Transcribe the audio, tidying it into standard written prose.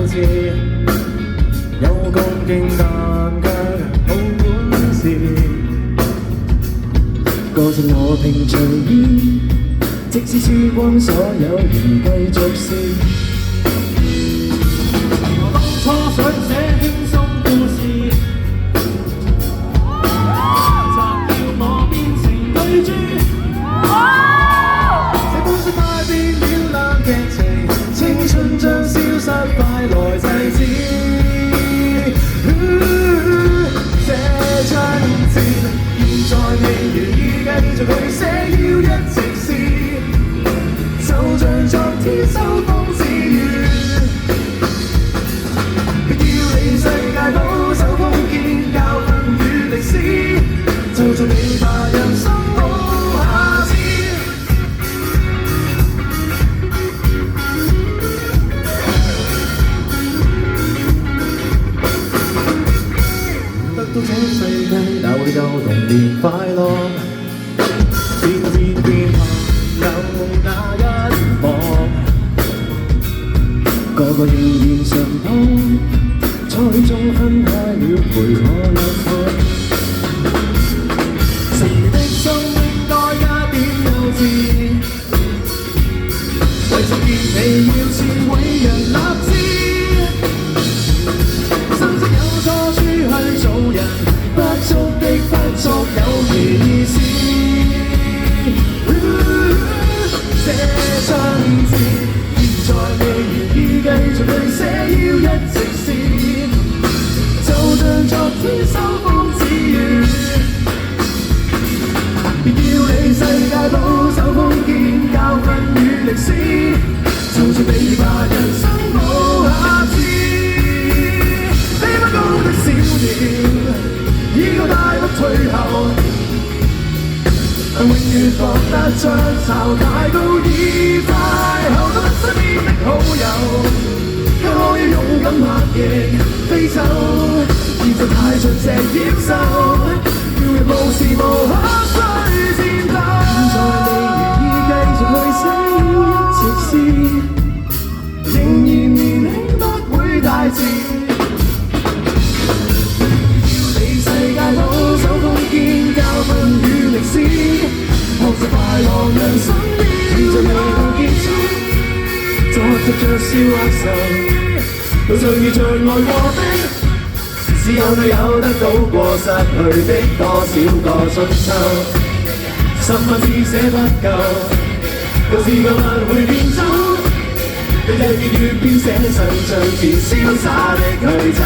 次，有幹勁但卻冇本事。歌聲和平隨意，即使輸光所有仍繼續試。我當初想寫輕鬆故事，摘要我變成巨著。這本書快變了冷劇情，青春將消失，快來制止。這章節現在未如意，繼續去寫要一直試，就像昨天收風之雨。要你世界保守封建教訓與歷史，就像你怕人生無下次。得到這世界哪會有童年快樂？變有那一幕，個個仍然常碰，初中分開了陪我兩個。誰的心應該加點幼稚，為着見你要似偉人立志。心識有錯處去做人，不足的不足有意思。這章節現在未如意，繼續去寫要一直試，就像昨天收風之雨。別要你世界保守封建教訓與歷史，就算你怕人生無下次。飛不高的小鳥，已夠大不退後，永遠覺得將巢太高已太後，得身邊的好友，卻可以勇敢拍翼飛走，現在太像隻野獸，要人無時無刻須戰鬥。現在未如意，繼續去寫要一直試，仍然年輕不會大志。世界保守封建教訓與歷史，學習快樂人生要在未到結束，就學習着笑握手，到最遇着愛過的，只有女友得到過失去的多少個春秋，10萬字寫不夠，舊事舊物會變走，日日月變寫上像前瀟灑的去走。